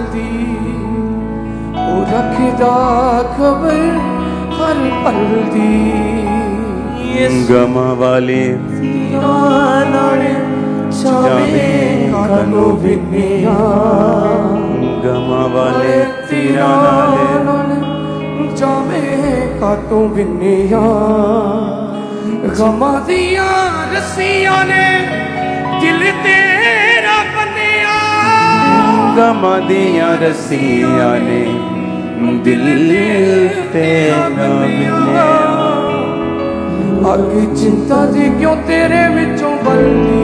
दी, ओ रखदा खबर हर पल दी। गमा वाले जावे कानू विनिया, गमा वाले तीरा नाले जावे कानू विनिया। गमा दिया रस्सियां ने दिल तेरा बनिया, गमा दिया रस्सियां ने दिल तेरा बनिया। आगे चिंता दी क्यों तेरे विचों बलदी,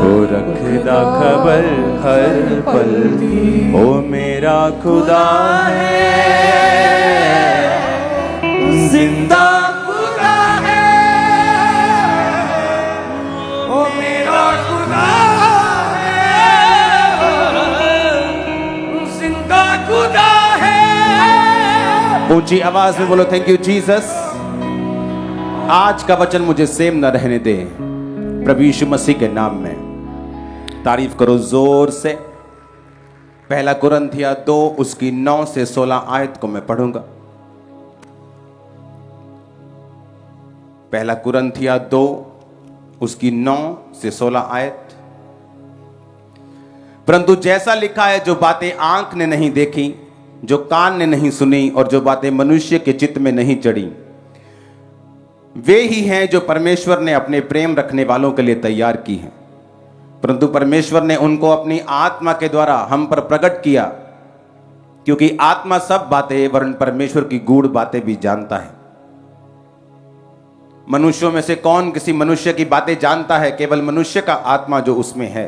ओ रखदा खबर हर पल दी। ओ मेरा खुदा है, जिंदा खुदा है, ओ मेरा खुदा है, जिंदा खुदा है। ऊंची आवाज में बोलो थैंक यू जीसस। आज का वचन मुझे सेम न रहने दे, प्रभु यीशु मसीह के नाम में। तारीफ करो जोर से। पहला कुरिन्थिया 2 उसकी 9 से 16 आयत को मैं पढ़ूंगा। पहला कुरिन्थिया 2 उसकी 9 से 16 आयत। परंतु जैसा लिखा है, जो बातें आंख ने नहीं देखी, जो कान ने नहीं सुनी, और जो बातें मनुष्य के चित्त में नहीं चढ़ी, वे ही हैं जो परमेश्वर ने अपने प्रेम रखने वालों के लिए तैयार की हैं। परंतु परमेश्वर ने उनको अपनी आत्मा के द्वारा हम पर प्रकट किया, क्योंकि आत्मा सब बातें वरन परमेश्वर की गूढ़ बातें भी जानता है। मनुष्यों में से कौन किसी मनुष्य की बातें जानता है? केवल मनुष्य का आत्मा जो उसमें है।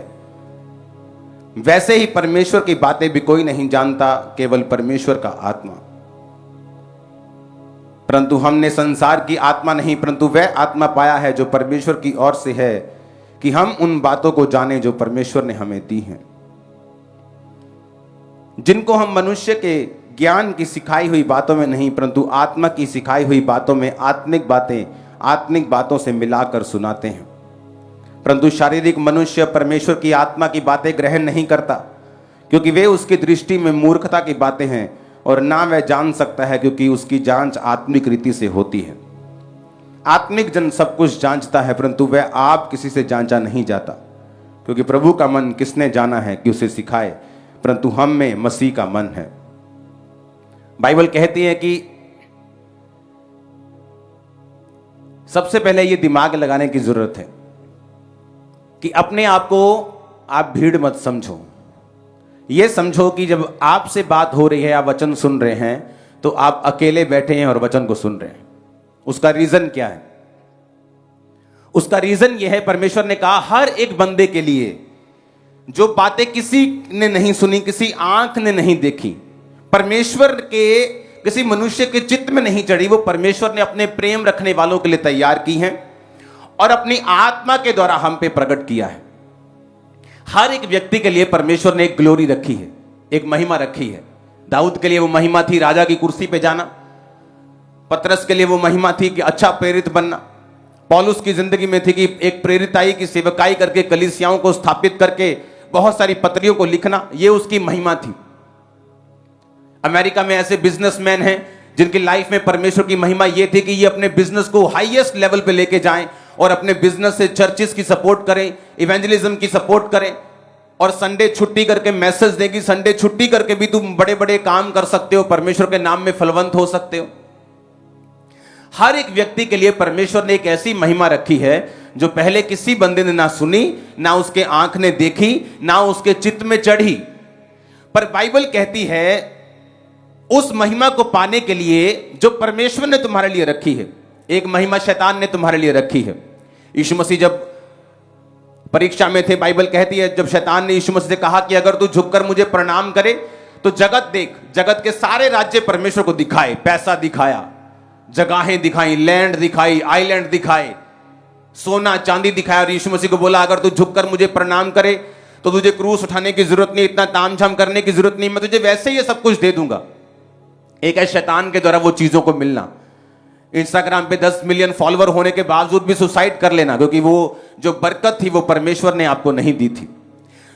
वैसे ही परमेश्वर की बातें भी कोई नहीं जानता, केवल परमेश्वर का आत्मा। परंतु हमने संसार की आत्मा नहीं, परंतु वह आत्मा पाया है जो परमेश्वर की ओर से है, कि हम उन बातों को जाने जो परमेश्वर ने हमें दी हैं। जिनको हम मनुष्य के ज्ञान की सिखाई हुई बातों में नहीं, परंतु आत्मा की सिखाई हुई बातों में आत्मिक बातों से मिलाकर सुनाते हैं। परंतु शारीरिक मनुष्य परमेश्वर की आत्मा की बातें ग्रहण नहीं करता, क्योंकि वे उसकी दृष्टि में मूर्खता की बातें हैं, और ना वह जान सकता है, क्योंकि उसकी जांच आत्मिक रीति से होती है। आत्मिक जन सब कुछ जांचता है, परंतु वह आप किसी से जांचा नहीं जाता, क्योंकि प्रभु का मन किसने जाना है कि उसे सिखाए, परंतु हम में मसीह का मन है। बाइबल कहती है कि सबसे पहले यह दिमाग लगाने की जरूरत है कि अपने आप को आप भीड़ मत समझो। यह समझो कि जब आपसे बात हो रही है, आप वचन सुन रहे हैं, तो आप अकेले बैठे हैं और वचन को सुन रहे हैं। उसका रीजन क्या है? उसका रीजन यह है, परमेश्वर ने कहा हर एक बंदे के लिए जो बातें किसी ने नहीं सुनी, किसी आंख ने नहीं देखी, परमेश्वर के किसी मनुष्य के चित्त में नहीं चढ़ी, वो परमेश्वर ने अपने प्रेम रखने वालों के लिए तैयार की हैं और अपनी आत्मा के द्वारा हम पे प्रकट किया है। हर एक व्यक्ति के लिए परमेश्वर ने एक ग्लोरी रखी है, एक महिमा रखी है। दाऊद के लिए वो महिमा थी राजा की कुर्सी पे जाना। पतरस के लिए वो महिमा थी कि अच्छा प्रेरित बनना। पौलुस की जिंदगी में थी कि एक प्रेरिताई की सेवकाई करके कलीसियाओं को स्थापित करके बहुत सारी पत्रियों को लिखना, ये उसकी महिमा थी। अमेरिका में ऐसे बिजनेसमैन हैं जिनकी लाइफ में परमेश्वर की महिमा ये थी कि ये अपने बिजनेस को हाईएस्ट लेवल पे लेके जाएं और अपने बिजनेस से चर्चिस की सपोर्ट करें, इवेंजलिज्म की सपोर्ट करें, और संडे छुट्टी करके मैसेज देगी संडे छुट्टी करके भी तुम बड़े बड़े काम कर सकते हो, परमेश्वर के नाम में फलवंत हो सकते हो। हर एक व्यक्ति के लिए परमेश्वर ने एक ऐसी महिमा रखी है जो पहले किसी बंदे ने ना सुनी, ना उसके आंख ने देखी, ना उसके चित्त में चढ़ी। पर बाइबल कहती है उस महिमा को पाने के लिए जो परमेश्वर ने तुम्हारे लिए रखी है, एक महिमा शैतान ने तुम्हारे लिए रखी है। यीशु मसीह जब परीक्षा में थे, बाइबल कहती है जब शैतान ने यीशु मसीह से कहा कि अगर तू झुककर मुझे प्रणाम करे तो जगत देख, जगत के सारे राज्य परमेश्वर को दिखाए। पैसा दिखाया, जगहें दिखाई, लैंड दिखाई, आइलैंड दिखाए, सोना चांदी दिखाया, और यीशु मसीह को बोला अगर तू झुककर मुझे प्रणाम करे तो तुझे क्रूस उठाने की जरूरत नहीं, इतना तामझाम करने की जरूरत नहीं, मैं तुझे वैसे ही ये सब कुछ दे दूंगा। एक है शैतान के द्वारा वो चीजों को मिलना। इंस्टाग्राम पे 10 मिलियन फॉलोअर होने के बावजूद भी सुसाइड कर लेना, क्योंकि वो जो बरकत थी वो परमेश्वर ने आपको नहीं दी थी।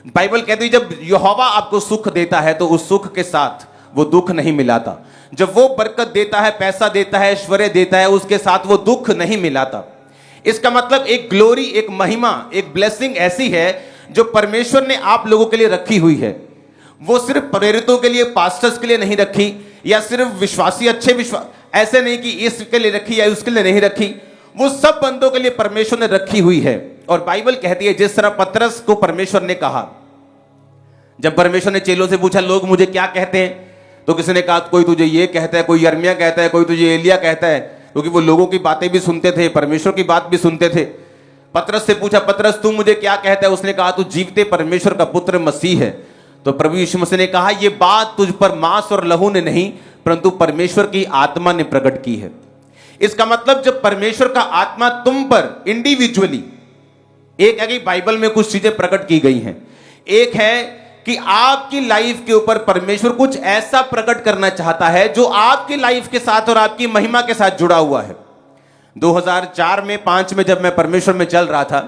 बाइबल कहती है जब यहोवा आपको सुख देता है तो उस सुख के साथ वो दुख नहीं मिलाता। जब वो बरकत देता है, पैसा देता है, ऐश्वर्य देता है, उसके साथ वो दुख नहीं मिलाता। इसका मतलब एक ग्लोरी, एक महिमा, एक ब्लेसिंग ऐसी है जो परमेश्वर ने आप लोगों के लिए रखी हुई है। वो सिर्फ प्रेरितों के लिए, पास्टर्स के लिए नहीं रखी, या सिर्फ विश्वासी, अच्छे विश्वास, ऐसे नहीं कि इसके लिए रखी या उसके लिए नहीं रखी। वो सब बंदों के लिए परमेश्वर ने रखी हुई है। और बाइबल कहती है जिस तरह पतरस को परमेश्वर ने कहा, जब परमेश्वर ने चेलों से पूछा लोग मुझे क्या कहते हैं, तो किसी ने कहा कोई तुझे ये कहता है, कोई यिर्मयाह कहता है, कोई तुझे एलिया कहता है, क्योंकि वो लोगों की बातें भी सुनते थे, परमेश्वर की बात भी सुनते थे। पतरस से पूछा, पतरस तू मुझे क्या कहता है? उसने कहा तू जीवते परमेश्वर का पुत्र मसीह है। तो प्रभु यीशु मसीह ने कहा ये बात तुझ पर मांस और लहू ने नहीं परंतु परमेश्वर की आत्मा ने प्रकट की है। इसका मतलब जब परमेश्वर का आत्मा तुम पर इंडिविजुअली, एक है कि बाइबल में कुछ चीजें प्रकट की गई हैं, एक है कि आपकी लाइफ के ऊपर परमेश्वर कुछ ऐसा प्रकट करना चाहता है जो आपकी लाइफ के साथ और आपकी महिमा के साथ जुड़ा हुआ है। 2004 में 5 में जब मैं परमेश्वर में चल रहा था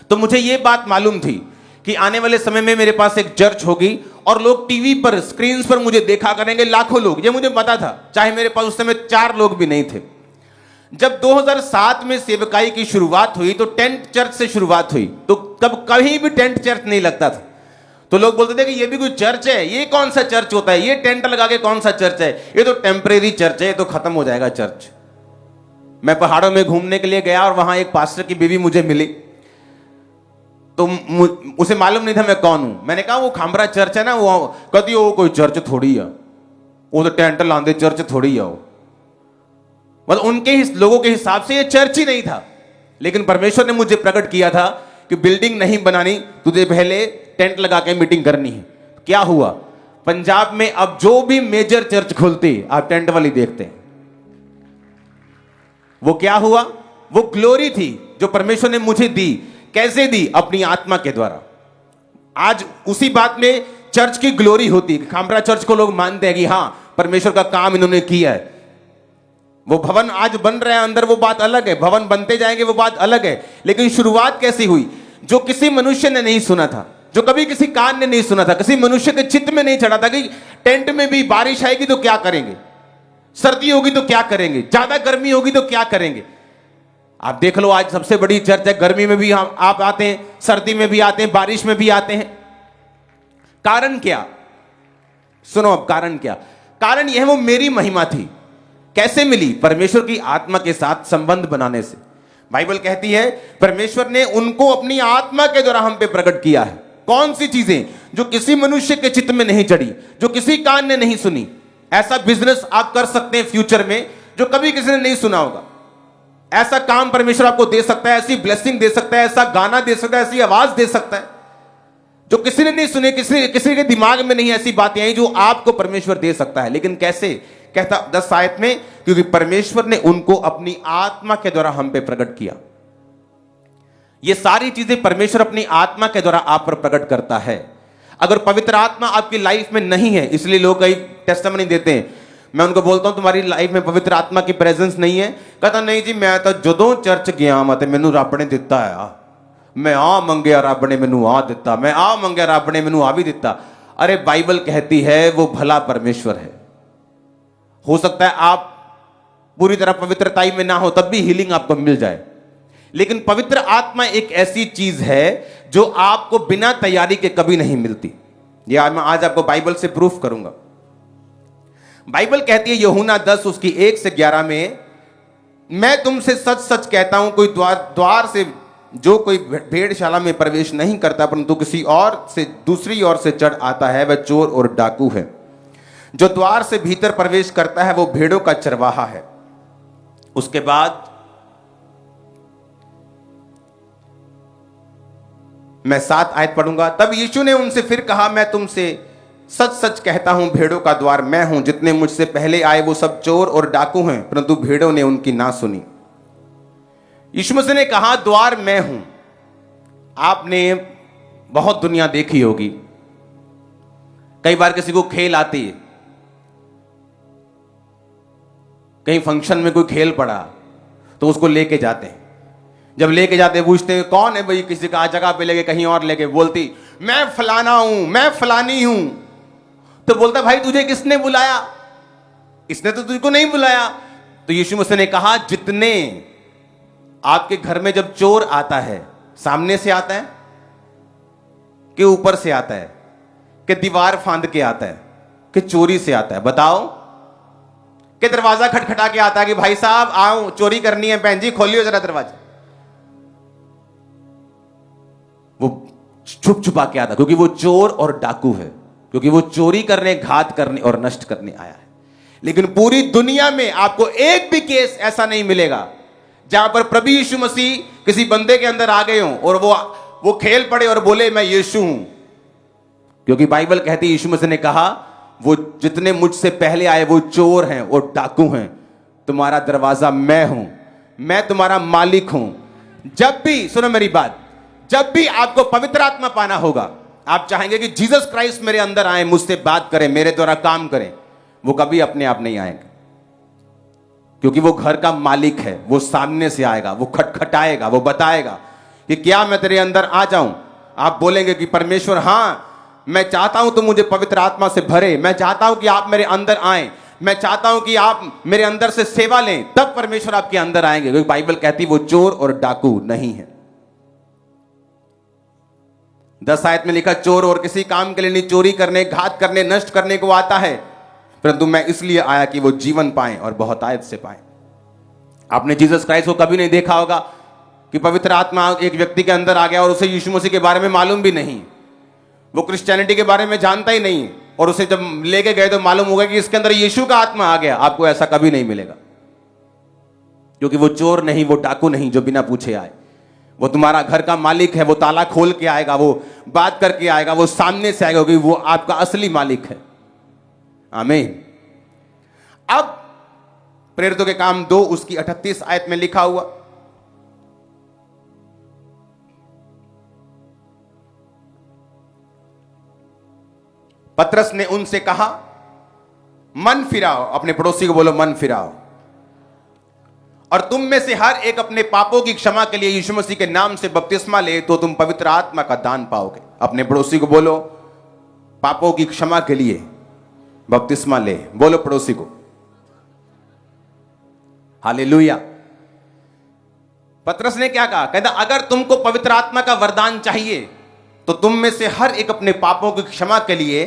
तो मुझे यह बात मालूम थी कि आने वाले समय में मेरे पास एक चर्च होगी और लोग टीवी पर, स्क्रीन पर मुझे देखा करेंगे, लाखों लोग। ये मुझे पता था, चाहे मेरे पास उस समय 4 लोग भी नहीं थे। जब 2007 में सेवकाई की शुरुआत हुई तो टेंट चर्च से शुरुआत हुई, तो कहीं भी टेंट चर्च नहीं लगता था। तो लोग बोलते थे कि ये भी कोई चर्च है, ये कौन सा चर्च होता है, ये टेंट लगा के कौन सा चर्च है, ये तो टेम्परेरी चर्च है, ये तो खत्म हो जाएगा चर्च। मैं पहाड़ों में घूमने के लिए गया और वहां एक पास्टर की बीवी मुझे मिली, तो उसे मालूम नहीं था मैं कौन हूं। मैंने कहा वो खामरा चर्च है ना, वो कहती वो कोई चर्च थोड़ी है, वो तो टेंट लांदे चर्च थोड़ी है वो। मतलब उनके लोगों के हिसाब से ये चर्च ही नहीं था। लेकिन परमेश्वर ने मुझे प्रकट किया था कि बिल्डिंग नहीं बनानी, तुझे पहले टेंट लगा के मीटिंग करनी है। क्या हुआ, पंजाब में अब जो भी मेजर चर्च खुलती आप टेंट वाली देखते हैं। वो क्या हुआ, वो ग्लोरी थी जो परमेश्वर ने मुझे दी। कैसे दी? अपनी आत्मा के द्वारा। आज उसी बात में चर्च की ग्लोरी होती है। खामरा चर्च को लोग मानते हैं कि हां परमेश्वर का काम इन्होंने किया है। वो भवन आज बन रहे हैं अंदर, वो बात अलग है, भवन बनते जाएंगे वो बात अलग है। लेकिन शुरुआत कैसी हुई? जो किसी मनुष्य ने नहीं सुना था, जो कभी किसी कान ने नहीं सुना था, किसी मनुष्य के चित्त में नहीं चढ़ा था कि टेंट में भी बारिश आएगी तो क्या करेंगे, सर्दी होगी तो क्या करेंगे, ज्यादा गर्मी होगी तो क्या करेंगे। आप देख लो आज सबसे बड़ी चर्च है, गर्मी में भी आप आते हैं, सर्दी में भी आते हैं, बारिश में भी आते हैं। कारण क्या? सुनो अब कारण क्या? कारण यह है वो मेरी महिमा थी। कैसे मिली? परमेश्वर की आत्मा के साथ संबंध बनाने से। बाइबल कहती है परमेश्वर ने उनको अपनी आत्मा के द्वारा हम पे प्रकट किया है। कौन सी चीजें? जो किसी मनुष्य के चित्त में नहीं चढ़ी, जो किसी कान ने नहीं सुनी। ऐसा बिजनेस आप कर सकते हैं फ्यूचर में जो कभी किसी ने नहीं सुना होगा। ऐसा काम परमेश्वर आपको दे सकता है, ऐसी ब्लेसिंग दे सकता है, ऐसा गाना दे सकता है, ऐसी आवाज दे सकता है जो किसी ने नहीं सुने, किसी के दिमाग में नहीं ऐसी बातें आई जो आपको परमेश्वर दे सकता है। लेकिन कैसे? कहता 10 आयत में, क्योंकि परमेश्वर ने उनको अपनी आत्मा के द्वारा हम पे प्रकट किया। ये सारी चीजें परमेश्वर अपनी आत्मा के द्वारा आप पर प्रकट करता है। अगर पवित्र आत्मा आपकी लाइफ में नहीं है, इसलिए लोग कई टेस्टिमनी देते हैं, मैं उनको बोलता हूं तुम्हारी लाइफ में पवित्र आत्मा की प्रेजेंस नहीं है। कहता नहीं जी मैं तो जदों चर्च गया मत मैनू रब ने दिता है, मैं आ मंगया रब ने मैनू आ दिता, मैं आ मंगया रब ने मैनू आ भी दिता। अरे बाइबल कहती है वो भला परमेश्वर है। हो सकता है आप पूरी तरह पवित्रताई में ना हो तब भी हीलिंग आपको मिल जाए, लेकिन पवित्र आत्मा एक ऐसी चीज है जो आपको बिना तैयारी के कभी नहीं मिलती। यह मैं आज आपको बाइबल से प्रूफ करूंगा। बाइबल कहती है यूहन्ना 10 उसकी 1 से 11 में, मैं तुमसे सच सच कहता हूं कोई द्वार से जो कोई भेड़शाला में प्रवेश नहीं करता परंतु किसी और से दूसरी ओर से चढ़ आता है वह चोर और डाकू है। जो द्वार से भीतर प्रवेश करता है वो भेड़ों का चरवाहा है। उसके बाद मैं 7 आयत पढ़ूंगा। तब यीशु ने उनसे फिर कहा, मैं तुमसे सच सच कहता हूं भेड़ों का द्वार मैं हूं। जितने मुझसे पहले आए वो सब चोर और डाकू हैं परंतु भेड़ों ने उनकी ना सुनी। यीशु मसीह ने कहा द्वार मैं हूं। आपने बहुत दुनिया देखी होगी, कई बार किसी को खेल आती है, कहीं फंक्शन में कोई खेल पड़ा तो उसको लेके जाते हैं। जब लेके जाते पूछते हैं कौन है भाई, किसी का जगह पे लेके कहीं और लेके, बोलती मैं फलाना हूं, मैं फलानी हूं। तो बोलता भाई तुझे किसने बुलाया? इसने तो तुझको नहीं बुलाया। तो यीशु मसीह ने कहा जितने आपके घर में जब चोर आता है, सामने से आता है कि ऊपर से आता है, कि दीवार फांद के आता है, कि चोरी से आता है? बताओ। कि दरवाजा खटखटा के आता है कि भाई साहब आओ चोरी करनी है, बहन जी खोलियो जरा दरवाजा। वो छुप छुपा के आता, क्योंकि वो चोर और डाकू है, क्योंकि वो चोरी करने, घात करने और नष्ट करने आया है। लेकिन पूरी दुनिया में आपको एक भी केस ऐसा नहीं मिलेगा जहां पर प्रभु यीशु मसीह किसी बंदे के अंदर आ गए हों और वो खेल पड़े और बोले मैं यीशु हूं। क्योंकि बाइबल कहती है, यीशु मसीह ने कहा वो जितने मुझसे पहले आए वो चोर हैं और डाकू हैं, तुम्हारा दरवाजा मैं हूं, मैं तुम्हारा मालिक हूं। जब भी, सुनो मेरी बात, जब भी आपको पवित्र आत्मा पाना होगा, आप चाहेंगे कि जीसस क्राइस्ट मेरे अंदर आए, मुझसे बात करें, मेरे द्वारा काम करें, वो कभी अपने आप नहीं आएंगे। क्योंकि वो घर का मालिक है, वो सामने से आएगा, वो खटखटाएगा, वो बताएगा कि क्या मैं तेरे अंदर आ जाऊं। आप बोलेंगे कि परमेश्वर हां मैं चाहता हूं तुम मुझे पवित्र आत्मा से भरे, मैं चाहता हूं कि आप मेरे अंदर आए, मैं चाहता हूं कि आप मेरे अंदर से सेवा लें, तब परमेश्वर आपके अंदर आएंगे। क्योंकि बाइबल कहती वो चोर और डाकू नहीं है। 10 आयत में लिखा चोर और किसी काम के लिए नहीं, चोरी करने, घात करने, नष्ट करने को आता है, परंतु मैं इसलिए आया कि वो जीवन पाएं और बहुतायत से पाएं। आपने जीसस क्राइस्ट को कभी नहीं देखा होगा कि पवित्र आत्मा एक व्यक्ति के अंदर आ गया और उसे यीशु मसीह के बारे में मालूम भी नहीं, वो क्रिश्चियनिटी के बारे में जानता ही नहीं, और उसे जब लेके गए तो मालूम होगा कि इसके अंदर यीशु का आत्मा आ गया। आपको ऐसा कभी नहीं मिलेगा, क्योंकि वो चोर नहीं, वो डाकू नहीं जो बिना पूछे आए। वो तुम्हारा घर का मालिक है, वो ताला खोल के आएगा, वो बात करके आएगा, वो सामने से आएगा, क्योंकि वो आपका असली मालिक है। आमीन। अब प्रेरितों के काम 2 उसकी 38 आयत में लिखा हुआ, पतरस ने उनसे कहा मन फिराओ, अपने पड़ोसी को बोलो मन फिराओ, और तुम में से हर एक अपने पापों की क्षमा के लिए यीशु मसीह के नाम से बपतिस्मा ले, तो तुम पवित्र आत्मा का दान पाओगे। अपने पड़ोसी को बोलो पापों की क्षमा के लिए बपतिस्मा ले, बोलो पड़ोसी को। हालेलुया। पतरस ने क्या कहा? कहता अगर तुमको पवित्र आत्मा का वरदान चाहिए तो तुम में से हर एक अपने पापों की क्षमा के लिए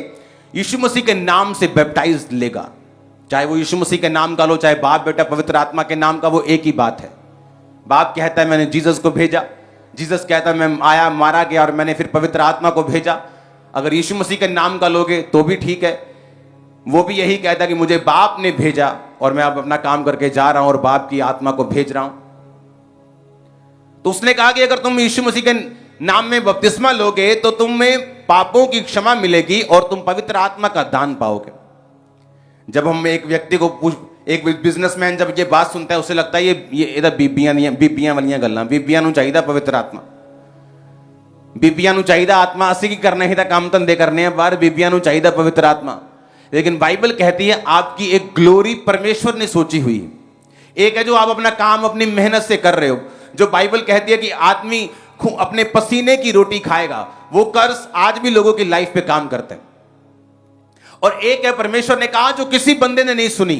यीशु मसीह के नाम से बैप्टाइज लेगा। चाहे वो यीशु मसीह के नाम का लो, चाहे बाप बेटा पवित्र आत्मा के नाम का, वो एक ही बात है। बाप कहता है मैंने जीसस को भेजा, जीसस कहता है मैं आया, मारा गया और मैंने फिर पवित्र आत्मा को भेजा। अगर यीशु मसीह के नाम का लोगे तो भी ठीक है, वो भी यही कहता है कि मुझे बाप ने भेजा और मैं अब अपना काम करके जा रहा हूं और बाप की आत्मा को भेज रहा हूं। तो उसने कहा कि अगर तुम यीशु मसीह के नाम में बपतिस्मा लोगे तो तुम्हें पापों की क्षमा मिलेगी और तुम पवित्र आत्मा का दान पाओगे। जब हम एक व्यक्ति को एक बिजनेसमैन जब ये बात सुनता है, उसे लगता है ये इधर बीबियां वालियां गल्लां, बीबियां नूं चाहिदा पवित्र आत्मा, बीबियां नूं चाहिदा आत्मा, असीं की करना ही था काम धंधे करने हैं बाहर, बीबियां नूं चाहिदा पवित्र आत्मा। लेकिन बाइबल कहती है आपकी एक ग्लोरी परमेश्वर ने सोची हुई है। एक है जो आप अपना काम अपनी मेहनत से कर रहे हो, जो बाइबल कहती है कि आदमी अपने पसीने की रोटी खाएगा, वो कर्ज आज भी लोगों की लाइफ पे काम करते हैं। और एक है परमेश्वर ने कहा जो किसी बंदे ने नहीं सुनी,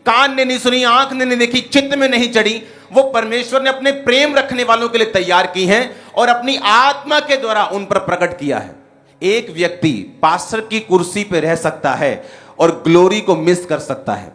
कान ने नहीं सुनी, आंख ने नहीं देखी, चित्त में नहीं चढ़ी, वो परमेश्वर ने अपने प्रेम रखने वालों के लिए तैयार की हैं और अपनी आत्मा के द्वारा उन पर प्रकट किया है। एक व्यक्ति पास्टर की कुर्सी पे रह सकता है और ग्लोरी को मिस कर सकता है,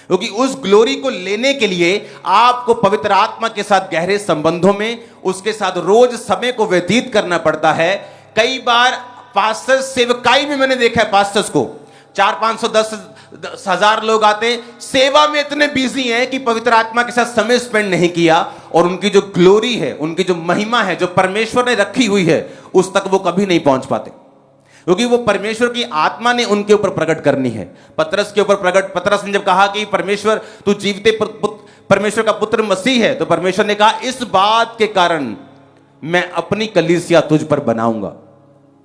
क्योंकि उस ग्लोरी को लेने के लिए आपको पवित्र आत्मा के साथ गहरे संबंधों में उसके साथ रोज समय को व्यतीत करना पड़ता है। कई बार पास्टर सेवकाई में मैंने देखा है पास्टर्स को 400-500-10 हजार लोग आते, सेवा में इतने बिजी हैं कि पवित्र आत्मा के साथ समय स्पेंड नहीं किया, और उनकी जो ग्लोरी है, उनकी जो महिमा है जो परमेश्वर ने रखी हुई है, उस तक वो कभी नहीं पहुंच पाते, क्योंकि वो परमेश्वर की आत्मा ने उनके ऊपर प्रकट करनी है। पतरस के ऊपर प्रकट, पतरस ने जब कहा कि परमेश्वर तू जीवते परमेश्वर का पुत्र मसीह है, तो परमेश्वर ने कहा इस बात के कारण मैं अपनी कलीसिया तुझ पर बनाऊंगा,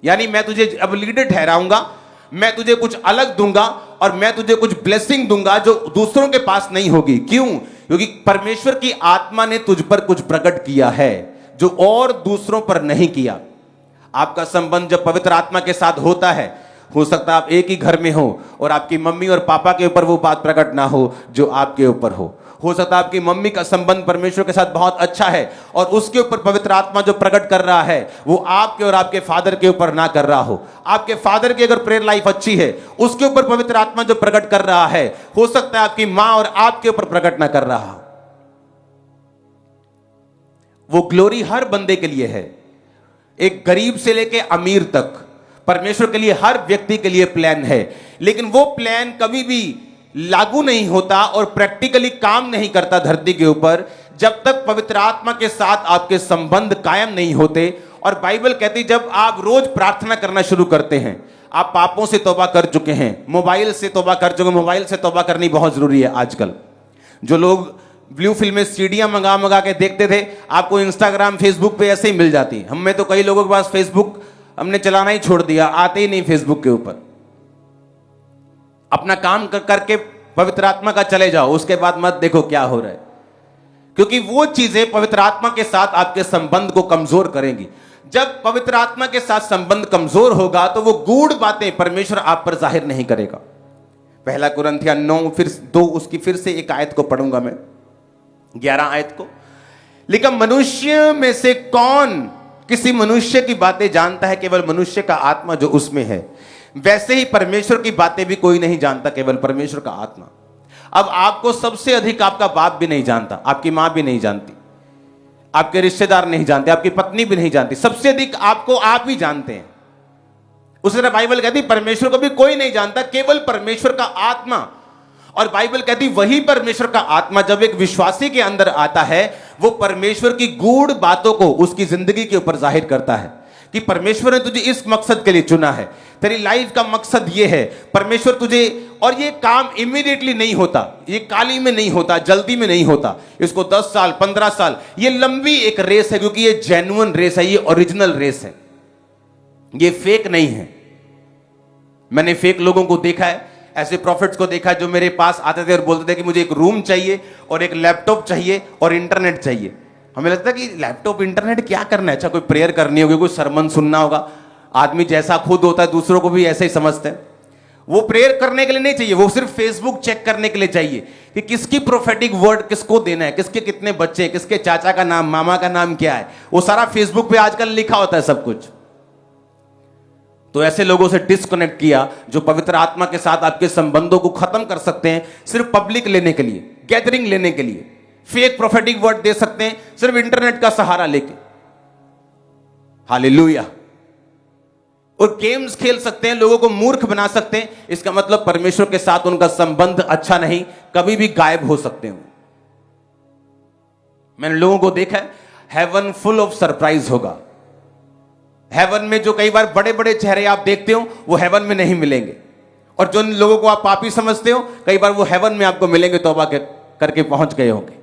यानी मैं तुझे अब लीडर ठहराऊंगा, मैं तुझे कुछ अलग दूंगा और मैं तुझे कुछ ब्लेसिंग दूंगा जो दूसरों के पास नहीं होगी। क्यों? क्योंकि परमेश्वर की आत्मा ने तुझ पर कुछ प्रकट किया है जो और दूसरों पर नहीं किया। आपका संबंध जब पवित्र आत्मा के साथ होता है, हो सकता है आप एक ही घर में हो और आपकी मम्मी और पापा के ऊपर वो बात प्रकट ना हो जो आपके ऊपर हो सकता है आपकी मम्मी का संबंध परमेश्वर के साथ बहुत अच्छा है और उसके ऊपर पवित्र आत्मा जो प्रकट कर रहा है वो आपके और आपके फादर के ऊपर ना कर रहा हो। आपके फादर की अगर प्रेयर लाइफ अच्छी है, उसके ऊपर पवित्र आत्मा जो प्रकट कर रहा है, हो सकता है आपकी मां और आपके ऊपर प्रकट ना कर रहा हो। वो ग्लोरी हर बंदे के लिए है, एक गरीब से लेके अमीर तक परमेश्वर के लिए, हर व्यक्ति के लिए प्लान है, लेकिन वो प्लान कभी भी लागू नहीं होता और प्रैक्टिकली काम नहीं करता धरती के ऊपर जब तक पवित्र आत्मा के साथ आपके संबंध कायम नहीं होते। और बाइबल कहती जब आप रोज प्रार्थना करना शुरू करते हैं, आप पापों से तौबा कर चुके हैं, मोबाइल से तौबा कर चुके, मोबाइल से तौबा करनी बहुत जरूरी है। आजकल जो लोग ब्लू फिल्म में सीडियां मंगा मंगा के देखते थे, आपको इंस्टाग्राम फेसबुक पे ऐसे ही मिल जाती। हम में तो कई लोगों के पास फेसबुक हमने चलाना ही छोड़ दिया, आते ही नहीं फेसबुक के ऊपर। अपना काम करके पवित्र आत्मा का चले जाओ, उसके बाद मत देखो क्या हो रहा है, क्योंकि वो चीजें पवित्र आत्मा के साथ आपके संबंध को कमजोर करेंगी। जब पवित्र आत्मा के साथ संबंध कमजोर होगा तो वो गूढ़ बातें परमेश्वर आप पर जाहिर नहीं करेगा। पहला कुरिन्थियों 9 फिर 2 उसकी फिर से एक आयत को पढ़ूंगा मैं, 11 आयत को। लेकिन मनुष्य में से कौन किसी मनुष्य की बातें जानता है, केवल मनुष्य का आत्मा जो उसमें है। वैसे ही परमेश्वर की बातें भी कोई नहीं जानता, केवल परमेश्वर का आत्मा। अब आपको सबसे अधिक आपका बाप भी नहीं जानता, आपकी मां भी नहीं जानती, आपके रिश्तेदार नहीं जानते, आपकी पत्नी भी नहीं जानती, सबसे अधिक आपको आप ही जानते हैं। उसी तरह बाइबल कहती परमेश्वर को भी कोई नहीं जानता, केवल परमेश्वर का आत्मा। और बाइबल कहती वही परमेश्वर का आत्मा जब एक विश्वासी के अंदर आता है, वो परमेश्वर की गूढ़ बातों को उसकी जिंदगी के ऊपर जाहिर करता है कि परमेश्वर ने तुझे इस मकसद के लिए चुना है, तेरी लाइफ का मकसद ये है। परमेश्वर तुझे, और ये काम इमीडिएटली नहीं होता, ये काली में नहीं होता, जल्दी में नहीं होता, इसको 10 साल 15 साल, ये लंबी एक रेस है, क्योंकि ये जेन्युइन रेस है, ये ओरिजिनल रेस है, ये फेक नहीं है। मैंने फेक लोगों को देखा है, ऐसे प्रॉफिट्स को देखा जो मेरे पास आते थे और बोलते थे कि मुझे एक रूम चाहिए और एक लैपटॉप चाहिए और इंटरनेट चाहिए। हमें लगता है कि लैपटॉप इंटरनेट क्या करना है, अच्छा कोई प्रेयर करनी होगी, कोई सरमन सुनना होगा। आदमी जैसा खुद होता है दूसरों को भी ऐसे ही समझते हैं। वो प्रेयर करने के लिए नहीं चाहिए, वो सिर्फ फेसबुक चेक करने के लिए चाहिए कि किसकी प्रोफेटिक वर्ड किसको देना है, किसके कितने बच्चे, किसके चाचा का नाम, मामा का नाम क्या है, वो सारा फेसबुक पे आजकल लिखा होता है सब कुछ। तो ऐसे लोगों से डिस्कनेक्ट किया जो पवित्र आत्मा के साथ आपके संबंधों को खत्म कर सकते हैं सिर्फ पब्लिक लेने के लिए, गैदरिंग लेने के लिए, फेक प्रोफेटिक वर्ड दे सकते हैं सिर्फ इंटरनेट का सहारा लेके। हालेलुया। और गेम्स खेल सकते हैं, लोगों को मूर्ख बना सकते हैं। इसका मतलब परमेश्वर के साथ उनका संबंध अच्छा नहीं, कभी भी गायब हो सकते हैं। मैंने लोगों को देखा है, हेवन फुल ऑफ सरप्राइज होगा। हेवन में जो कई बार बड़े बड़े चेहरे आप देखते हो वो हेवन में नहीं मिलेंगे, और जो लोगों को आप पापी समझते हो कई बार वो हेवन में आपको मिलेंगे, तौबा करके पहुंच गए होंगे।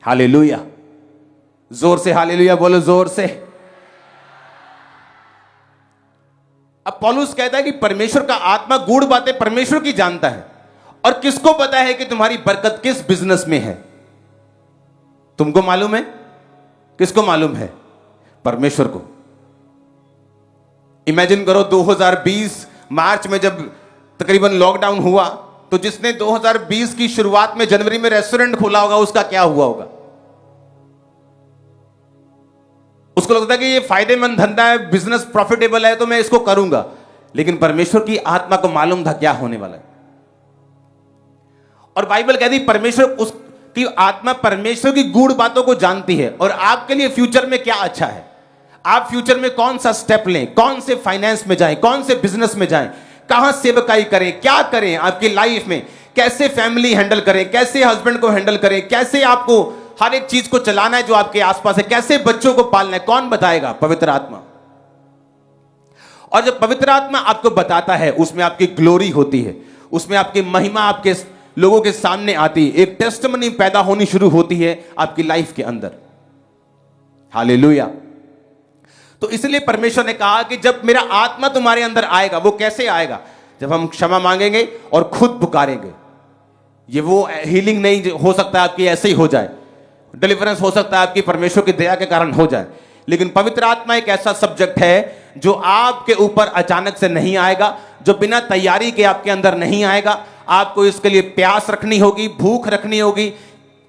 हालेलुया। जोर से हालेलुया बोलो, जोर से। अब पौलुस कहता है कि परमेश्वर का आत्मा गूढ़ बातें परमेश्वर की जानता है, और किसको पता है कि तुम्हारी बरकत किस बिजनेस में है? तुमको मालूम है? किसको मालूम है? परमेश्वर को। इमेजिन करो 2020 मार्च में जब तकरीबन लॉकडाउन हुआ, तो जिसने 2020 की शुरुआत में जनवरी में रेस्टोरेंट खोला होगा उसका क्या हुआ होगा? उसको लगता है कि ये फायदेमंद धंधा है, बिजनेस प्रॉफिटेबल है, तो मैं इसको करूंगा। लेकिन परमेश्वर की आत्मा को मालूम था क्या होने वाला है। और बाइबल कहती परमेश्वर, उसकी आत्मा परमेश्वर की गूढ़ बातों को जानती है, और आपके लिए फ्यूचर में क्या अच्छा है, आप फ्यूचर में कौन सा स्टेप लें, कौन से फाइनेंस में जाएं, कौन से बिजनेस में जाएं, कहां सेवकाई करें, क्या करें आपकी लाइफ में, कैसे फैमिली हैंडल करें, कैसे हस्बैंड को हैंडल करें, कैसे आपको हर एक चीज को चलाना है जो आपके आसपास है, कैसे बच्चों को पालना है, कौन बताएगा? पवित्र आत्मा। और जब पवित्र आत्मा आपको बताता है, उसमें आपकी ग्लोरी होती है, उसमें आपकी महिमा आपके लोगों के सामने आती है, एक टेस्टिमनी पैदा होनी शुरू होती है आपकी लाइफ के अंदर। हालेलुया। तो इसलिए परमेश्वर ने कहा कि जब मेरा आत्मा तुम्हारे अंदर आएगा, वो कैसे आएगा? जब हम क्षमा मांगेंगे और खुद पुकारेंगे। ये वो हीलिंग नहीं हो सकता आपकी ऐसे ही हो जाए, डिलीवरेंस हो सकता है आपकी परमेश्वर की दया के कारण हो जाए, लेकिन पवित्र आत्मा एक ऐसा सब्जेक्ट है जो आपके ऊपर अचानक से नहीं आएगा, जो बिना तैयारी के आपके अंदर नहीं आएगा। आपको इसके लिए प्यास रखनी होगी, भूख रखनी होगी,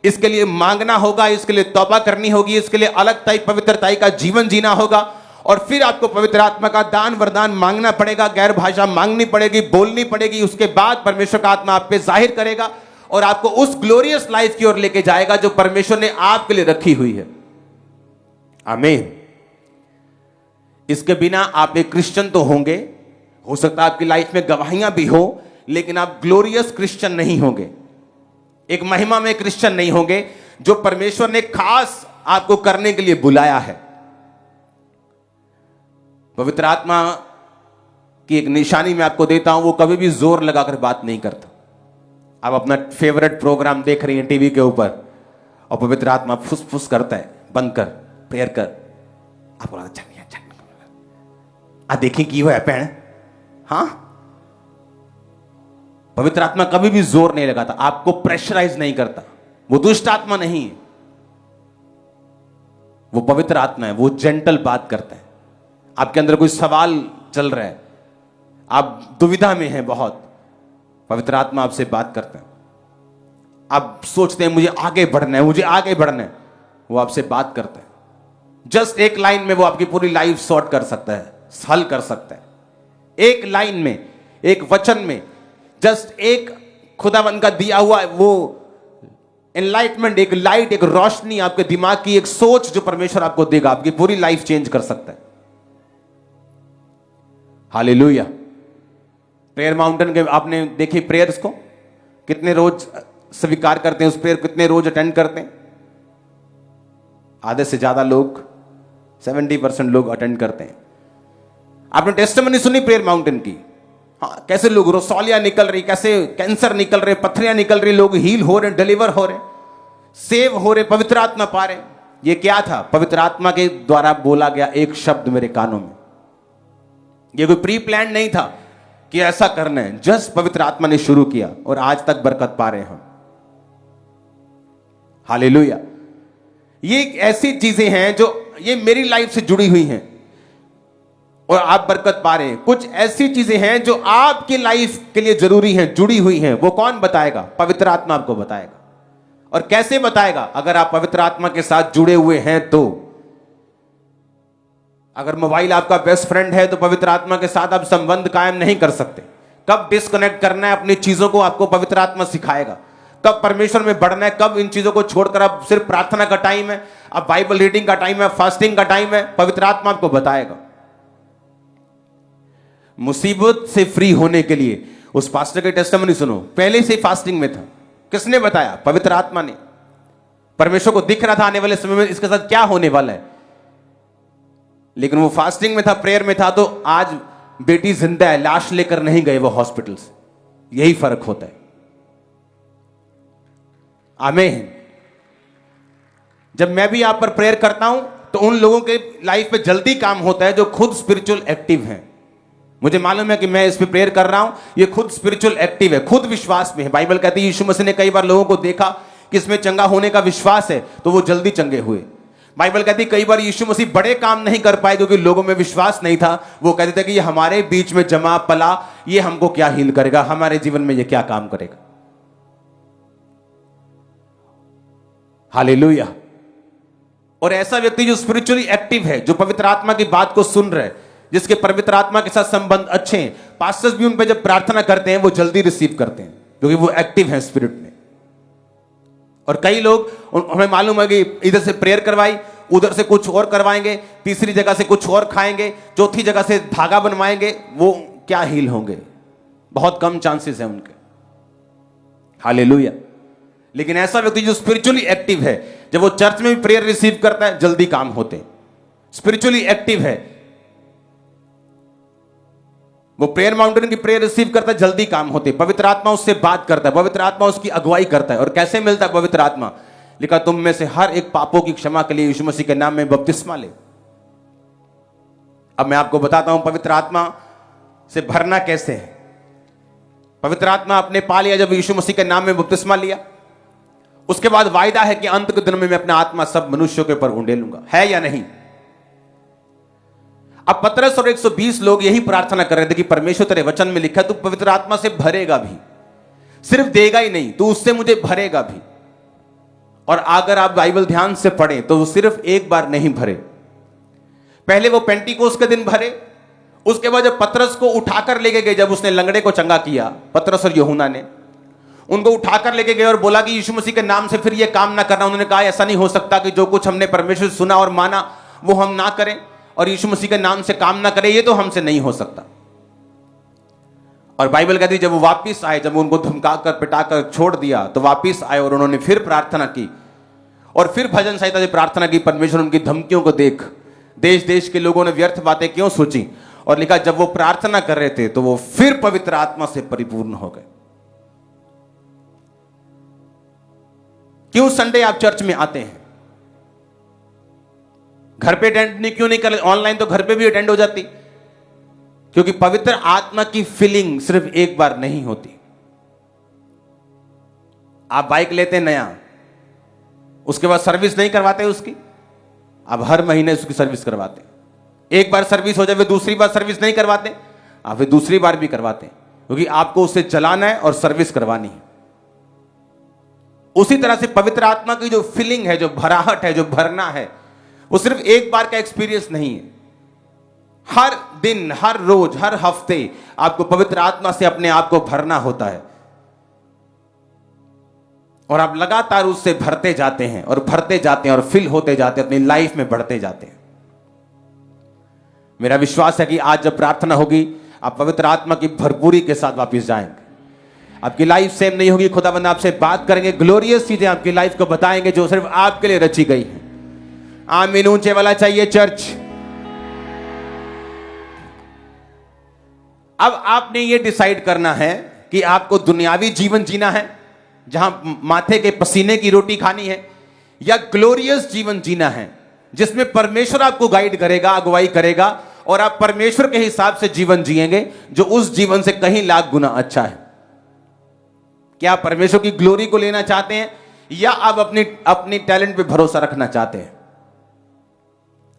इसके लिए मांगना होगा, इसके लिए तौबा करनी होगी, इसके लिए अलग टाइप पवित्रताई का जीवन जीना होगा, और फिर आपको पवित्र आत्मा का दान वरदान मांगना पड़ेगा, गैर भाषा मांगनी पड़ेगी, बोलनी पड़ेगी। उसके बाद परमेश्वर का आत्मा आप पे जाहिर करेगा और आपको उस ग्लोरियस लाइफ की ओर लेके जाएगा जो परमेश्वर ने आपके लिए रखी हुई है। आमीन। इसके बिना आप एक क्रिश्चियन तो होंगे, हो सकता है आपकी लाइफ में गवाहियां भी हो, लेकिन आप ग्लोरियस क्रिश्चियन नहीं होंगे, एक महिमा में क्रिश्चियन नहीं होंगे जो परमेश्वर ने खास आपको करने के लिए बुलाया है। पवित्र आत्मा की एक निशानी मैं आपको देता हूं, वो कभी भी जोर लगाकर बात नहीं करता। आप अपना फेवरेट प्रोग्राम देख रही हैं टीवी के ऊपर और पवित्र आत्मा फुस फुस करता है, बंद कर, प्रेयर कर, आप बोला अच्छा देखिए की है पैण। हाँ, पवित्र आत्मा कभी भी जोर नहीं लगाता, आपको प्रेशराइज नहीं करता। वो दुष्ट आत्मा नहीं है, वो पवित्र आत्मा है, वो जेंटल बात करता है। आपके अंदर कोई सवाल चल रहा है, आप दुविधा में हैं बहुत, पवित्र आत्मा आपसे बात करता है। आप सोचते हैं मुझे आगे बढ़ना है, मुझे आगे बढ़ना है, वो आपसे बात करता है। जस्ट एक लाइन में वो आपकी पूरी लाइफ सॉर्ट कर सकता है, हल कर सकता है। एक लाइन में, एक वचन में, जस्ट एक खुदावंद का दिया हुआ वो एनलाइटमेंट, एक लाइट, एक रोशनी, आपके दिमाग की एक सोच जो परमेश्वर आपको देगा, आपकी पूरी लाइफ चेंज कर सकता है। हालेलुया। प्रेयर माउंटेन के आपने देखी प्रेयर्स को, कितने रोज स्वीकार करते हैं उस प्रेयर, कितने रोज अटेंड करते हैं? आधे से ज्यादा लोग, 70% लोग अटेंड करते हैं। आपने टेस्टिमनी सुनी प्रेयर माउंटेन की? हाँ, कैसे लोग रोसौलिया निकल रही, कैसे कैंसर निकल रहे, पथरियां निकल रही, लोग हील हो रहे, डिलीवर हो रहे, सेव हो रहे, पवित्र आत्मा पा रहे। ये क्या था? पवित्र आत्मा के द्वारा बोला गया एक शब्द मेरे कानों में। ये कोई प्री प्लान नहीं था कि ऐसा करना है, जस्ट पवित्र आत्मा ने शुरू किया और आज तक बरकत पा रहे हैं हम। हालेलुया। ये ऐसी चीजें हैं जो ये मेरी लाइफ से जुड़ी हुई हैं और आप बरकत पा रहे हैं। कुछ ऐसी चीजें हैं जो आपकी लाइफ के लिए जरूरी हैं, जुड़ी हुई हैं। वो कौन बताएगा? पवित्र आत्मा आपको बताएगा। और कैसे बताएगा? अगर आप पवित्र आत्मा के साथ जुड़े हुए हैं तो। अगर मोबाइल आपका बेस्ट फ्रेंड है तो पवित्र आत्मा के साथ आप संबंध कायम नहीं कर सकते। कब डिस्कनेक्ट करना है अपनी चीजों को आपको पवित्र आत्मा सिखाएगा। कब परमेश्वर में बढ़ना है, कब इन चीजों को छोड़कर अब सिर्फ प्रार्थना का टाइम है, अब बाइबल रीडिंग का टाइम है, फास्टिंग का टाइम है, पवित्र आत्मा आपको बताएगा। मुसीबत से फ्री होने के लिए उस पास्टर के टेस्टिमनी सुनो, पहले से फास्टिंग में था। किसने बताया? पवित्र आत्मा ने। परमेश्वर को दिख रहा था आने वाले समय में इसके साथ क्या होने वाला है, लेकिन वो फास्टिंग में था, प्रेयर में था। तो आज बेटी जिंदा है, लाश लेकर नहीं गए वो हॉस्पिटल से। यही फर्क होता है। आमीन। जब मैं भी आप पर प्रेयर करता हूं तो उन लोगों के लाइफ में जल्दी काम होता है जो खुद स्पिरिचुअल एक्टिव हैं। मुझे मालूम है कि मैं इस पे प्रेयर कर रहा हूं, ये खुद स्पिरिचुअल एक्टिव है, खुद विश्वास में है। बाइबल कहती है यीशु मसीह ने कई बार लोगों को देखा कि इसमें चंगा होने का विश्वास है तो वो जल्दी चंगे हुए। बाइबल कहती है कई बार यीशु मसीह बड़े काम नहीं कर पाए क्योंकि लोगों में विश्वास नहीं था। वो कहते थे कि ये हमारे बीच में जमा पला, ये हमको क्या हील करेगा, हमारे जीवन में ये क्या काम करेगा। हालेलुया। और ऐसा व्यक्ति जो स्पिरिचुअली एक्टिव है, जो पवित्र आत्मा की बात को सुन रहे, जिसके पवित्र आत्मा के साथ संबंध अच्छे हैं, पास्टर्स भी उन पे जब प्रार्थना करते हैं वो जल्दी रिसीव करते हैं क्योंकि वो एक्टिव हैं स्पिरिट में। और कई लोग, हमें मालूम है कि इधर से प्रेयर करवाई, उधर से कुछ और करवाएंगे, तीसरी जगह से कुछ और खाएंगे, चौथी जगह से धागा बनवाएंगे, वो क्या हील होंगे? बहुत कम चांसेस है उनके। हालेलुया। लेकिन ऐसा व्यक्ति जो स्पिरिचुअली एक्टिव है, जब वो चर्च में भी प्रेयर रिसीव करता है जल्दी काम होते हैं। स्पिरिचुअली एक्टिव है, वो प्रेयर माउंटेन की प्रेयर रिसीव करता है, जल्दी काम होते हैं। पवित्र आत्मा उससे बात करता है, पवित्र आत्मा उसकी अगुवाई करता है। और कैसे मिलता है पवित्र आत्मा? लिखा तुम में से हर एक पापों की क्षमा के लिए यीशु मसीह के नाम में बपतिस्मा ले। अब मैं आपको बताता हूं पवित्र आत्मा से भरना कैसे है। पवित्र आत्मा आपने पा लिया जब यीशु मसीह के नाम में बपतिस्मा लिया। उसके बाद वायदा है कि अंत के दिन में मैं अपना आत्मा सब मनुष्यों के ऊपर उंडेलूंगा। है या नहीं? अब पतरस और 120 लोग यही प्रार्थना कर रहे थे कि परमेश्वर तेरे वचन में लिखा है तू पवित्र आत्मा से भरेगा भी, सिर्फ देगा ही नहीं, तू उससे मुझे भरेगा भी। और अगर आप बाइबल ध्यान से पढ़ें तो वो सिर्फ एक बार नहीं भरे, पहले वो पेंटिकोस के दिन भरे, उसके बाद जब पतरस को उठाकर लेके गए, जब उसने लंगड़े को चंगा किया, पतरस और यूहन्ना ने उनको उठाकर लेके गए और बोला कि यीशु मसीह के नाम से फिर ये काम ना करना। उन्होंने कहा ऐसा नहीं हो सकता कि जो कुछ हमने परमेश्वर से सुना और माना वो हम ना करें और यीशु मसीह के नाम से काम ना करें, ये तो हमसे नहीं हो सकता। और बाइबल कहती है जब वो वापिस आए, जब उनको धमकाकर पिटाकर छोड़ दिया तो वापिस आए और उन्होंने फिर प्रार्थना की और फिर भजन संहिता से प्रार्थना की, परमेश्वर उनकी धमकियों को देख देश देश के लोगों ने व्यर्थ बातें क्यों सोची, और लिखा जब वो प्रार्थना कर रहे थे तो वो फिर पवित्र आत्मा से परिपूर्ण हो गए। क्यों संडे आप चर्च में आते हैं? घर पे अटेंड क्यों नहीं कर, ऑनलाइन तो घर पे भी अटेंड हो जाती, क्योंकि पवित्र आत्मा की फीलिंग सिर्फ एक बार नहीं होती। आप बाइक लेते नया, उसके बाद सर्विस नहीं करवाते उसकी, आप हर महीने उसकी सर्विस करवाते। एक बार सर्विस हो जाए फिर दूसरी बार सर्विस नहीं करवाते, आप फिर दूसरी बार भी करवाते, क्योंकि आपको उसे चलाना है और सर्विस करवानी है। उसी तरह से पवित्र आत्मा की जो फीलिंग है, जो भराहट है, जो भरना है, वो सिर्फ एक बार का एक्सपीरियंस नहीं है। हर दिन, हर रोज, हर हफ्ते आपको पवित्र आत्मा से अपने आप को भरना होता है और आप लगातार उससे भरते जाते हैं और भरते जाते हैं और फिल होते जाते हैं, अपनी लाइफ में बढ़ते जाते हैं। मेरा विश्वास है कि आज जब प्रार्थना होगी आप पवित्र आत्मा की भरपूरी के साथ वापस जाएंगे। आपकी लाइफ सेम नहीं होगी, खुदावंद आपसे बात करेंगे, ग्लोरियस चीजें आपकी लाइफ को बताएंगे जो सिर्फ आपके लिए रची गई है। आमीन ऊंचे वाला चाहिए चर्च। अब आपने ये डिसाइड करना है कि आपको दुनियावी जीवन जीना है जहां माथे के पसीने की रोटी खानी है, या ग्लोरियस जीवन जीना है जिसमें परमेश्वर आपको गाइड करेगा, अगुवाई करेगा और आप परमेश्वर के हिसाब से जीवन जिएंगे जो उस जीवन से कहीं लाख गुना अच्छा है। क्या आप परमेश्वर की ग्लोरी को लेना चाहते हैं या आप अपनी टैलेंट पे भरोसा रखना चाहते हैं?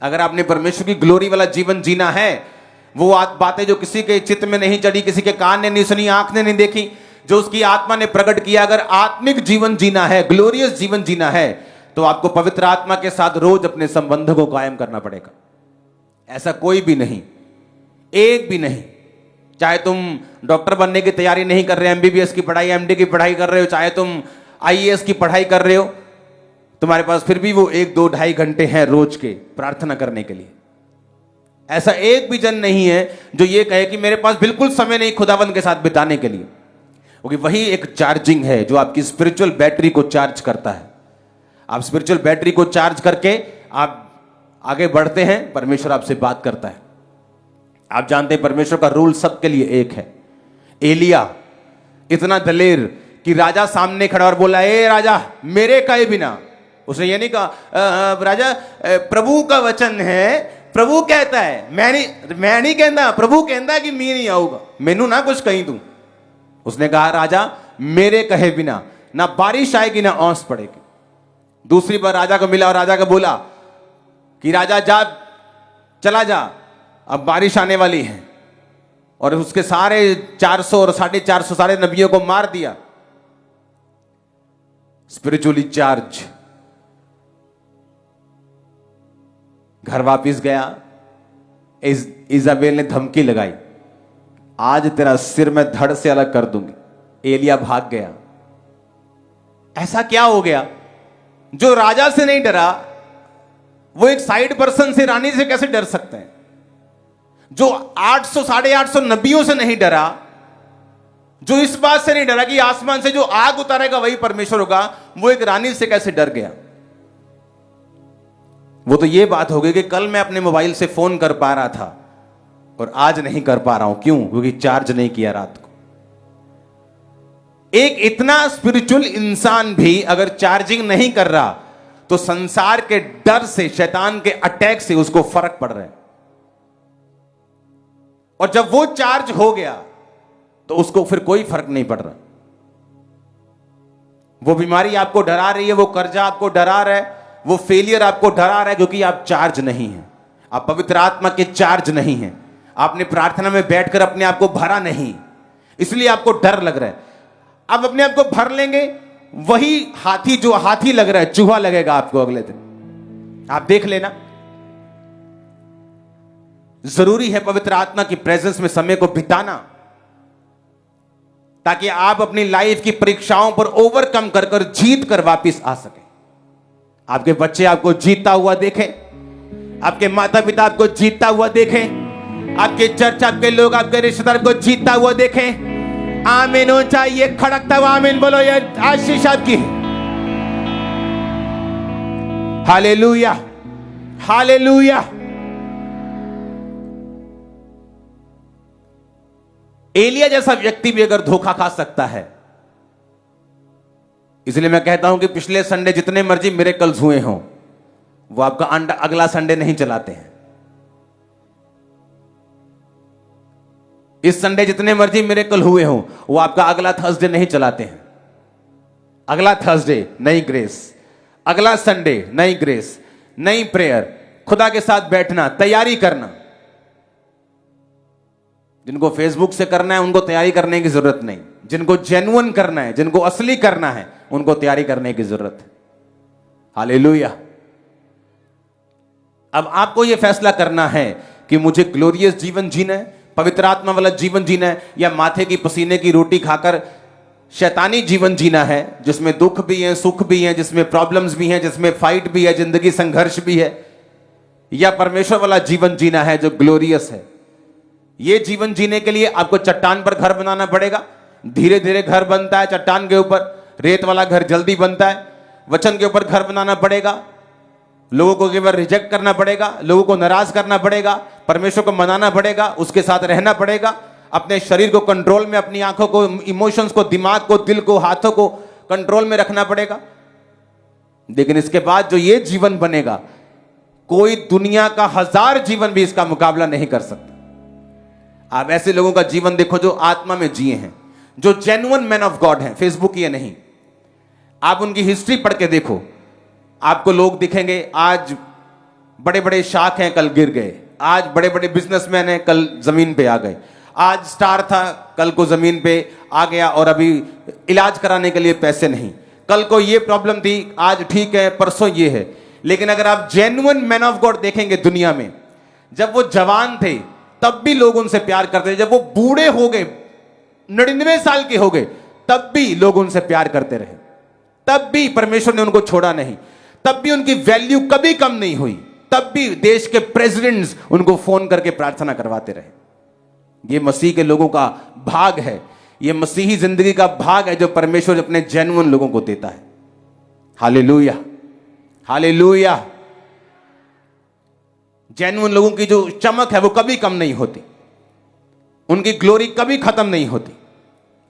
अगर आपने परमेश्वर की ग्लोरी वाला जीवन जीना है, वो बातें जो किसी के चित्त में नहीं चढ़ी, किसी के कान ने नहीं सुनी, आंख ने नहीं देखी, जो उसकी आत्मा ने प्रकट किया, अगर आत्मिक जीवन जीना है, ग्लोरियस जीवन जीना है, तो आपको पवित्र आत्मा के साथ रोज अपने संबंध को कायम करना पड़ेगा। ऐसा कोई भी नहीं, एक भी नहीं, चाहे तुम डॉक्टर बनने की तैयारी नहीं कर रहे, एमबीबीएस की पढ़ाई, एमडी की पढ़ाई कर रहे हो, चाहे तुम आईएएस की पढ़ाई कर रहे हो, तुम्हारे पास फिर भी वो 1-2-2.5 घंटे हैं रोज के प्रार्थना करने के लिए। ऐसा एक भी जन नहीं है जो ये कहे कि मेरे पास बिल्कुल समय नहीं खुदावंद के साथ बिताने के लिए, क्योंकि वही एक चार्जिंग है जो आपकी स्पिरिचुअल बैटरी को चार्ज करता है। आप स्पिरिचुअल बैटरी को चार्ज करके आप आगे बढ़ते हैं, परमेश्वर आपसे बात करता है। आप जानते हैं परमेश्वर का रूल सबके लिए एक है। एलिया इतना दलेर कि राजा सामने खड़ा और बोला, ए राजा मेरे कहे बिना, उसने ये नहीं कहा राजा प्रभु का वचन है, प्रभु कहता है, मैं नहीं कहता, प्रभु कहता कि मैं नहीं आऊंगा, मैनू ना कुछ कहीं तू। उसने कहा राजा मेरे कहे बिना ना बारिश आएगी ना ओस पड़ेगी। दूसरी बार राजा को मिला और राजा को बोला कि राजा जा, चला जा, अब बारिश आने वाली है, और उसके सारे 400 और 450 सारे नबियों को मार दिया। स्पिरिचुअली चार्ज, घर वापिस गया। इजाबेल ने धमकी लगाई, आज तेरा सिर मैं धड़ से अलग कर दूंगी। एलिया भाग गया। ऐसा क्या हो गया? जो राजा से नहीं डरा वो एक साइड पर्सन से, रानी से कैसे डर सकते हैं? जो 800 850 नबियों से नहीं डरा, जो इस बात से नहीं डरा कि आसमान से जो आग उतारेगा वही परमेश्वर होगा, वो एक रानी से कैसे डर गया? वो तो ये बात हो गई कि कल मैं अपने मोबाइल से फोन कर पा रहा था और आज नहीं कर पा रहा हूं। क्यों? क्योंकि चार्ज नहीं किया रात को। एक इतना स्पिरिचुअल इंसान भी अगर चार्जिंग नहीं कर रहा तो संसार के डर से, शैतान के अटैक से उसको फर्क पड़ रहा है। और जब वो चार्ज हो गया तो उसको फिर कोई फर्क नहीं पड़ रहा। वो बीमारी आपको डरा रही है, वो कर्जा आपको डरा रहा है, वो फेलियर आपको डरा रहा है, क्योंकि आप चार्ज नहीं है। आप पवित्र आत्मा के चार्ज नहीं हैं, आपने प्रार्थना में बैठकर अपने आप को भरा नहीं, इसलिए आपको डर लग रहा है। आप अपने आप को भर लेंगे, वही हाथी जो हाथी लग रहा है चूहा लगेगा आपको अगले दिन। आप देख लेना। जरूरी है पवित्र आत्मा की प्रेजेंस में समय को बिताना, ताकि आप अपनी लाइफ की परीक्षाओं पर ओवरकम कर कर जीत कर वापिस आ सके। आपके बच्चे आपको जीतता हुआ देखें, आपके माता पिता आपको जीतता हुआ देखें, आपके चर्च, आपके लोग, आपके रिश्तेदार को जीतता हुआ देखें। आमीन हो चाहिए, खड़कता हुआ आमीन बोलो, ये आशीष आपकी है। Hallelujah, hallelujah. एलिया जैसा व्यक्ति भी अगर धोखा खा सकता है, इसलिए मैं कहता हूं कि पिछले संडे जितने मर्जी मिरेकल्स हुए हों, वो आपका अगला संडे नहीं चलाते हैं। इस संडे जितने मर्जी मिरेकल हुए हों, वो आपका अगला थर्सडे नहीं चलाते हैं। अगला थर्सडे नई ग्रेस, अगला संडे नई ग्रेस, नई प्रेयर, खुदा के साथ बैठना, तैयारी करना। जिनको फेसबुक से करना है उनको तैयारी करने की जरूरत नहीं, जिनको जेन्युइन करना है, जिनको असली करना है, उनको तैयारी करने की जरूरत है। हालेलुया। अब आपको यह फैसला करना है कि मुझे ग्लोरियस जीवन जीना है, पवित्र आत्मा वाला जीवन जीना है, या माथे की पसीने की रोटी खाकर शैतानी जीवन जीना है, जिसमें दुख भी है, सुख भी है, जिसमें प्रॉब्लम्स भी हैं, जिसमें फाइट भी है, जिंदगी संघर्ष भी है, या परमेश्वर वाला जीवन जीना है जो ग्लोरियस है। यह जीवन जीने के लिए आपको चट्टान पर घर बनाना पड़ेगा। धीरे धीरे घर बनता है चट्टान के ऊपर, रेत वाला घर जल्दी बनता है। वचन के ऊपर घर बनाना पड़ेगा, लोगों को केवल रिजेक्ट करना पड़ेगा, लोगों को नाराज करना पड़ेगा, परमेश्वर को मनाना पड़ेगा, उसके साथ रहना पड़ेगा, अपने शरीर को कंट्रोल में, अपनी आंखों को, इमोशंस को, दिमाग को, दिल को, हाथों को कंट्रोल में रखना पड़ेगा। लेकिन इसके बाद जो ये जीवन बनेगा, कोई दुनिया का 1000 जीवन भी इसका मुकाबला नहीं कर सकता। आप ऐसे लोगों का जीवन देखो जो आत्मा में जिए हैं, जो जेन्युइन मैन ऑफ गॉड हैं, फेसबुक ये नहीं। आप उनकी हिस्ट्री पढ़ के देखो, आपको लोग दिखेंगे आज बड़े बड़े शाख हैं, कल गिर गए। आज बड़े बड़े बिजनेसमैन हैं, कल जमीन पे आ गए। आज स्टार था, कल को जमीन पे आ गया और अभी इलाज कराने के लिए पैसे नहीं। कल को ये प्रॉब्लम थी, आज ठीक है, परसों ये है। लेकिन अगर आप जेन्युइन मैन ऑफ गॉड देखेंगे दुनिया में, जब वो जवान थे तब भी लोग उनसे प्यार करते थे, जब वो बूढ़े हो गए, 99 साल के हो गए, तब भी लोग उनसे प्यार करते रहे, तब भी परमेश्वर ने उनको छोड़ा नहीं, तब भी उनकी वैल्यू कभी कम नहीं हुई, तब भी देश के प्रेसिडेंट्स उनको फोन करके प्रार्थना करवाते रहे। ये मसीह के लोगों का भाग है, ये मसीही जिंदगी का भाग है जो परमेश्वर अपने जेन्युइन लोगों को देता है। Hallelujah, hallelujah. जेन्युइन लोगों की जो चमक है वो कभी कम नहीं होती, उनकी ग्लोरी कभी खत्म नहीं होती।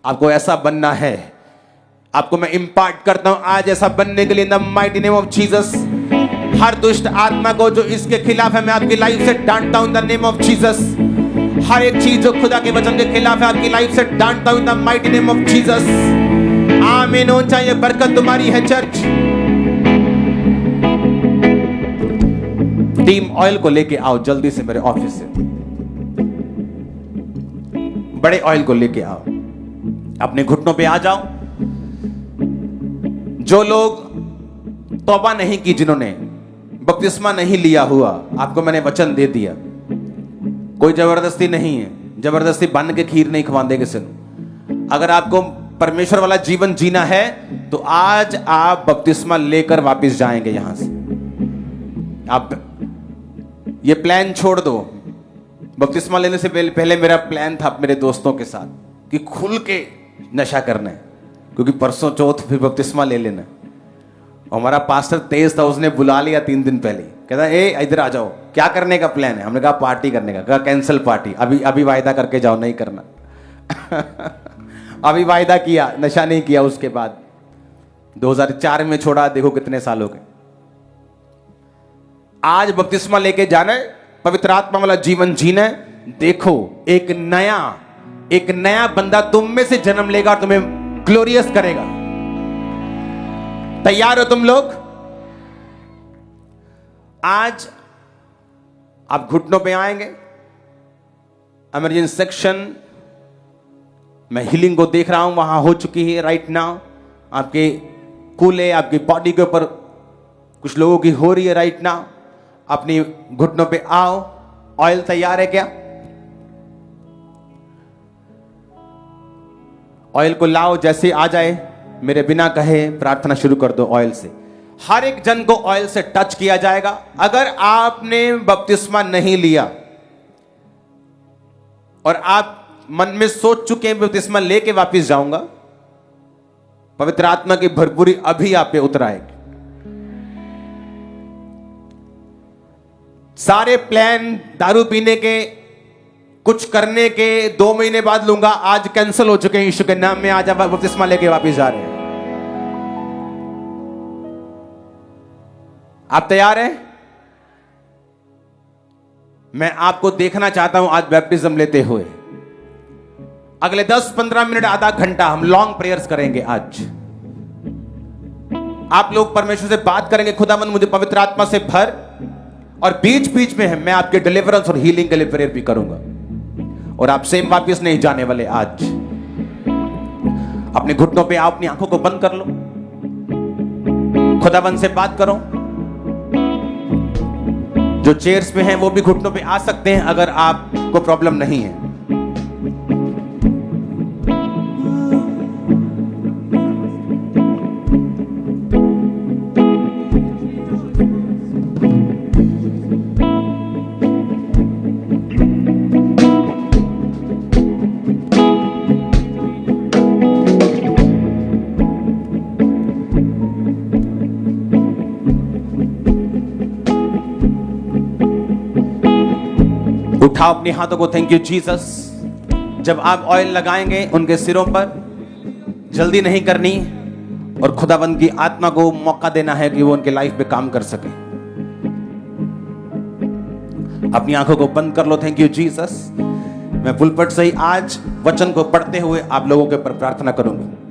आपको ऐसा बनना है, आपको मैं इंपार्ट करता हूं आज ऐसा बनने के लिए, in the mighty name of Jesus. हर दुष्ट आत्मा को जो इसके खिलाफ है, मैं आपकी लाइफ से डांटता हूं in the name of Jesus. हर एक चीज जो खुदा के वचन के खिलाफ है, आपकी लाइफ से डांटता हूं in the mighty name of Jesus. आमीन हो चाहिए। बरकत तुम्हारी है चर्च। टीम ऑयल को लेके आओ जल्दी से मेरे ऑफिस से, बड़े ऑयल को लेके आओ, अपने घुटनों पे आ जाओ। जो लोग तौबा नहीं की, जिन्होंने बपतिस्मा नहीं लिया हुआ, आपको मैंने वचन दे दिया, कोई जबरदस्ती नहीं है, जबरदस्ती बन के खीर नहीं खवाते किसी को। अगर आपको परमेश्वर वाला जीवन जीना है तो आज आप बपतिस्मा लेकर वापस जाएंगे यहां से। आप ये प्लान छोड़ दो। बपतिस्मा लेने से पहले मेरा प्लान था मेरे दोस्तों के साथ कि खुल के नशा करना है, क्योंकि परसों चौथ फिर बपतिस्मा ले लेना। हमारा पास्टर तेज था, उसने बुला लिया 3 दिन पहले, कहता ए इधर आ जाओ, क्या करने का प्लान है? हमने कहा पार्टी करने का। कहा कैंसिल पार्टी, अभी वायदा करके जाओ, नहीं करना। अभी वायदा किया, नशा नहीं किया। उसके बाद 2004 में छोड़ा, देखो कितने साल हो गए। आज बपतिस्मा लेके जाना है, पवित्र आत्मा वाला जीवन जीना है। देखो एक नया बंदा तुम में से जन्म लेगा और तुम्हें ग्लोरियस करेगा। तैयार हो तुम लोग? आज आप घुटनों पे आएंगे। इमरजेंसी सेक्शन मैं हीलिंग को देख रहा हूं, वहां हो चुकी है राइट नाउ। आपके कूल्हे आपकी बॉडी के ऊपर कुछ लोगों की हो रही है राइट नाउ। अपनी घुटनों पे आओ। ऑयल तैयार है क्या? ऑयल को लाओ, जैसे आ जाए मेरे बिना कहे प्रार्थना शुरू कर दो ऑयल से। हर एक जन को ऑयल से टच किया जाएगा। अगर आपने बपतिस्मा नहीं लिया और आप मन में सोच चुके हैं बपतिस्मा लेके वापस जाऊंगा, पवित्र आत्मा की भरपूरी अभी आप पे उतर आएगी। सारे प्लान दारू पीने के, कुछ करने के 2 महीने बाद लूंगा, आज कैंसिल हो चुके हैं। यीशु के नाम में आज आप बपतिस्मा लेके वापस जा रहे हैं। आप तैयार हैं? मैं आपको देखना चाहता हूं आज बैप्टिज्म लेते हुए। अगले 10-15 मिनट, आधा घंटा हम लॉन्ग प्रेयर्स करेंगे। आज आप लोग परमेश्वर से बात करेंगे, खुदावंद मुझे पवित्र आत्मा से भर, और बीच बीच में मैं आपके डिलीवरेंस और हीलिंग के लिए प्रेयर भी करूंगा। और आप सेम वापस नहीं जाने वाले। आज अपने घुटनों पे आओ, अपनी आंखों को बंद कर लो, खुदावंद से बात करो। जो चेयर्स में हैं वो भी घुटनों पे आ सकते हैं अगर आपको प्रॉब्लम नहीं है। उठाओ अपने हाथों को। Thank you Jesus. जब आप ऑयल लगाएंगे उनके सिरों पर, जल्दी नहीं करनी, और खुदावंद की आत्मा को मौका देना है कि वो उनके लाइफ पे काम कर सके। अपनी आंखों को बंद कर लो। Thank you Jesus. मैं पुलपट से ही आज वचन को पढ़ते हुए आप लोगों के ऊपर प्रार्थना करूंगा।